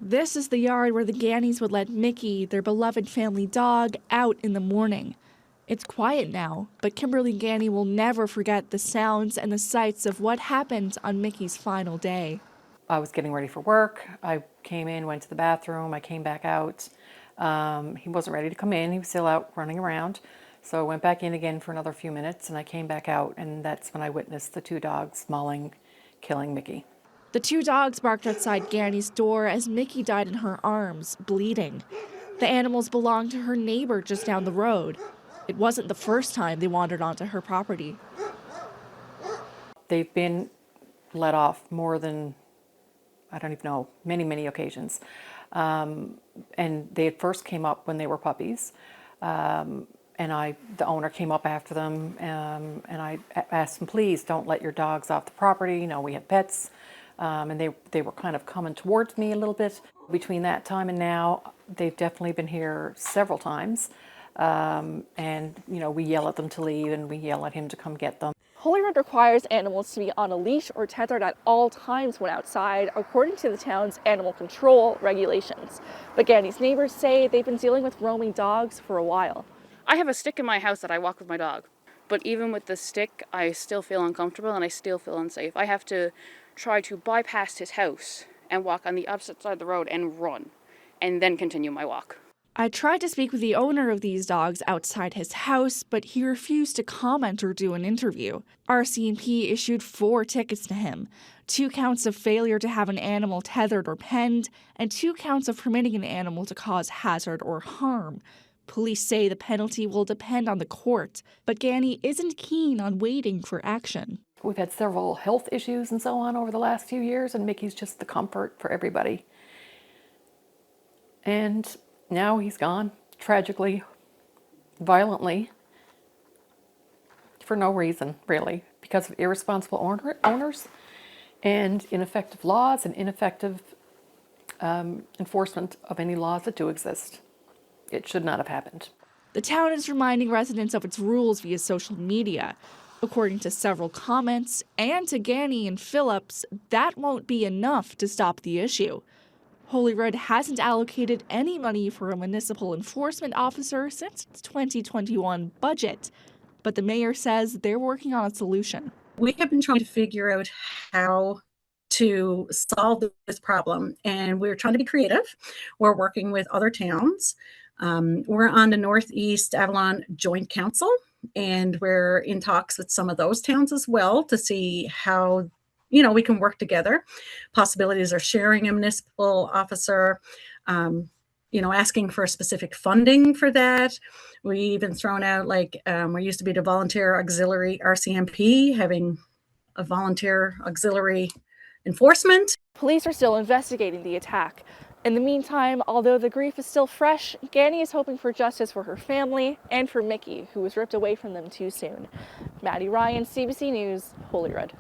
This is the yard where the Ghaneys would let Mickey, their beloved family dog, out in the morning. It's quiet now, but Kimberly Ghaney will never forget the sounds and the sights of what happened on Mickey's final day. I was getting ready for work. I came in, went to the bathroom. I came back out. He wasn't ready to come in. He was still out running around. So I went back in again for another few minutes, and I came back out, and that's when I witnessed the two dogs mauling, killing Mickey. The two dogs barked outside Ghaney's door as Mickey died in her arms, bleeding. The animals belonged to her neighbor just down the road. It wasn't the first time they wandered onto her property. They've been let off more than, I don't even know, many occasions. And they at first came up when they were puppies. And the owner came up after them, and I asked them, please don't let your dogs off the property. You know, we have pets. And they were kind of coming towards me a little bit. Between that time and now, they've definitely been here several times. And, you know, we yell at them to leave, and we yell at him to come get them. Holyrood requires animals to be on a leash or tethered at all times when outside, according to the town's animal control regulations. But Ghaney's neighbors say they've been dealing with roaming dogs for a while. I have a stick in my house that I walk with my dog. But even with the stick, I still feel uncomfortable and I still feel unsafe. I have to try to bypass his house and walk on the opposite side of the road and run, and then continue my walk. I tried to speak with the owner of these dogs outside his house, but he refused to comment or do an interview. RCMP issued 4 tickets to him, 2 counts of failure to have an animal tethered or penned, and 2 counts of permitting an animal to cause hazard or harm. Police say the penalty will depend on the court, but Ghaney isn't keen on waiting for action. We've had several health issues and so on over the last few years, and Mickey's just the comfort for everybody. And now he's gone, tragically, violently, for no reason, really, because of irresponsible owners and ineffective laws and ineffective enforcement of any laws that do exist. It should not have happened. The town is reminding residents of its rules via social media. According to several comments, and to Ghaney and Phillips, that won't be enough to stop the issue. Holyrood hasn't allocated any money for a municipal enforcement officer since its 2021 budget, but the mayor says they're working on a solution. We have been trying to figure out how to solve this problem, and we're trying to be creative. We're working with other towns. We're on the Northeast Avalon Joint Council, and we're in talks with some of those towns as well to see how, you know, we can work together. Possibilities are sharing a municipal officer, you know, asking for specific funding for that. We even thrown out, like, we used to be the volunteer auxiliary RCMP, having a volunteer auxiliary enforcement. Police are still investigating the attack. In the meantime, although the grief is still fresh, Ghaney is hoping for justice for her family and for Mickey, who was ripped away from them too soon. Maddie, CBC News, Holyrood.